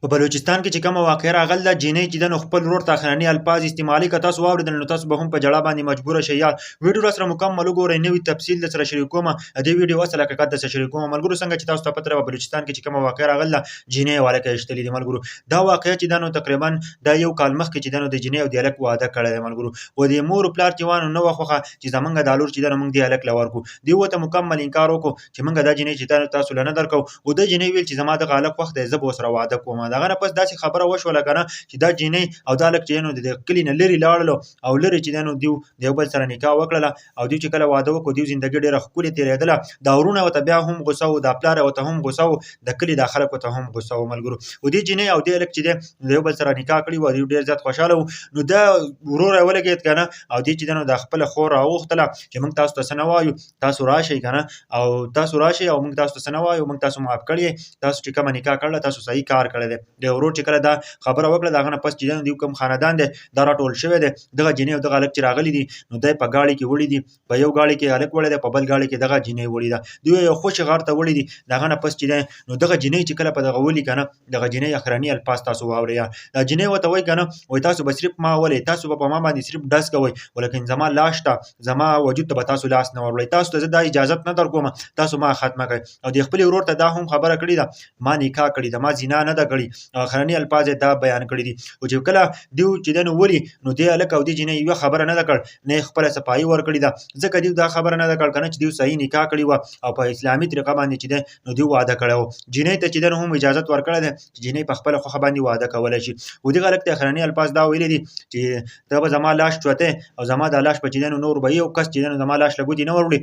په بلوچستان کې چې کومه واقعه راغله جینۍ چې د خپل ورور ته اخرنی الفاظ استعمالي که تاسو واوریدل نو تاسو به هم په جړه باندې مجبور شئ. یا ویډیو سره مکمل وګورئ، نوې تفصیل در سره شریکوم. د ویډیو اصل حقیقت در سره شریکوم ملګرو. څنګه چې تاسو ته پته په بلوچستان کې چې کومه واقعه راغله جینۍ والا کې اشتلې دي ملګرو. دا واقعه چې دنو تقریبا د یو کال مخکې چې دنو د جینۍ او د الک واده کړی دی ملګرو. و د مور پلار چې وانه نو خوخه چې زمونږ د لور چې دنو موږ دی الک لور کو دی وته مکمل انکار وکړو چې موږ د جینۍ چې تاسو لنه درکو. او د جینۍ ویل چې زما د غالک وخت دی زب وسره واده کوم. دغه نه پس داسې خبره وشوله کنه چې دا جینۍ او دا الک چې نو د کلی نه لري لاړلو او لري چې دنو دیو د یو بل سره نکاح وکړه او دوی چې کله واده وکړو دیو ژوندۍ ډیره ښکلې تیرېدله. دا ورونه وته بیا هم غوسه او د پلار وته هم غوسه او د کلی د خلکو ته هم غوسه ملګرو. او دې جینۍ او دې الک چې د یو بل سره نکاح کړی و دی ډیر زیات خوشاله نو دا ورور ولګید کنه او دې چې دنو د خپل خور راوختله چې موږ تاسو ته سنوایو تاسو راشي کنه او تاسو راشي او موږ تاسو ته سنوایو موږ تاسو معاف کړی تاسو چې کوم نکاح کړل تاسو صحیح کار کړی دی. د ورور چې کله دا خبره وکړه داغه نه پس چې دی کوم خاندان دی دا راټول شوی دی دغه جینۍ او دغه الک چې راغلی دي نو دای په گاړي کې وړي دي په یو گاړي کې الک وړي دی په بل گاړي کې دغه جینۍ وړي ده دوی یو خوش غار ته وړي دي. دغه نه پس چې دی نو دغه جینۍ چې کله په دغه ولي کنه دغه جینۍ اخرنی الفاظ تاسو واوریا. دا جینۍ وته وای کنه وای تاسو به صرف ما ولې تاسو په ما باندې صرف داس کوي ولیکن زما لاش ته زما وجود ته تاسو لاس نه ورولې تاسو ته د اجازه نه در کوم تاسو ما ختمه کوي. او د خپل ورور ته دا هم خبره کړې ده ما نکاح کړی ده ما زنا نه ده کړی اخرنی الفاظ دا بیان کړی دي. او چې کله دیو چې دنو ولی نو دی الک او دی جینۍ یو خبره نه کړ نه خپل صفای ور کړی ده ځکه دیو دا خبره نه کړ کنه چې دیو صحیح نکاح کړی و او په اسلامي طریقه باندې چې ده نو دیو واده کړو. جینۍ ته چې دنو هم اجازه ور کړل ده چې جینۍ په خپل خو باندې واده کولای شي. او دی غلط اخرنی الفاظ دا ویل دي چې دا به زما لاش چوته او زما د لاش په چې دنو نور به یو کس چې دنو زما لاش لګودي نه وروړي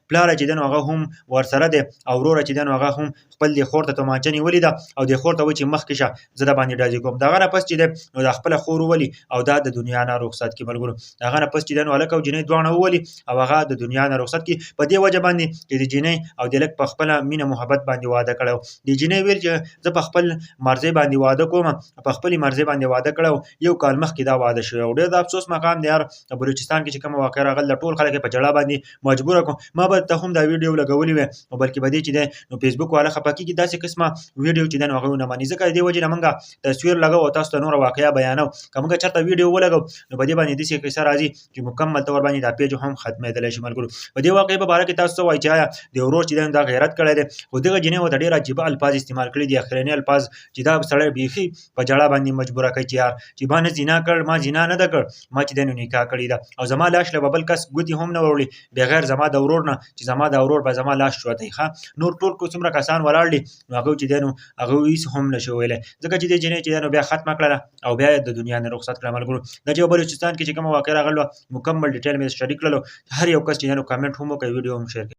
پلار چې دنو هغه هم ور سره ده او ورور چې دنو هغه هم خپل د خور ته تمانچنی ولیدا او د خور ته و چې مخ کې شه زړه باندې ډازي کوم. دغه نه پس چې ده نو د خپل خور ولی او دا د دنیا نه رخصت کی ملګرو. دغه نه پس چې دنو الک او جینۍ دوه ولی او هغه د دنیا نه رخصت کی په دې وجه باندې چې د جینۍ او د الک په خپل مینه محبت باندې واده کړو. د جینۍ ویل چې زه په خپل مرزي باندې واده کوم په خپل مرزي باندې واده کړو یو کال مخکې دا واده شو. او ډېر د افسوس مقام دی یار بلوچستان کې چې کوم واقع راغله ټول خلک په جړه باندې مجبور کوم. ما به ته هم دا ویډیو لګولې و او بلکې بده چې ده نو فیسبوک والا خپکی کې داسې قسمه ویډیو چې دنه غوونه مانی ځکه دی وجه منګه تصویر لګاو تاسو ته نور واقعیا بیانو کومه چرته ویډیو ولګو نو بده باندې د څه کیسه راځي چې مکمل تور باندې دا پیج هم ختمېدل شي ملګرو. په دې واقعې په اړه کې تاسو وایي چې د ورور چې دا غیرت کړی دی خو دغه جنې و ډېر عجیب الفاظ استعمال کړی دي اخرنی الفاظ چې دا سړی بیخي په جړه باندې مجبور کوي چې یار چې باندې زنا کړ ما زنا نه کړ ما چې دنه نکاح کړی دا او زما لاش له بل کس ګوتی هم نه وړي بغیر زما د ورور نه چې زما د ورور به زما لاش شوتی ښه نور ټول کو څومره کسان ولاړ دي نو هغه چې دنه هغه هیڅ هم نشو ویل ځکه چې د جنې چې دنه بیا ختمه کړله او بیا د دنیا نه رخصت کړه ملګرو. د جو بلوچستان کې چې کوم واقعه راغله مکمل ډیټیل مې شریک کړلو هر یو کس چې نو کمنټ هم کوي ویډیو هم شیر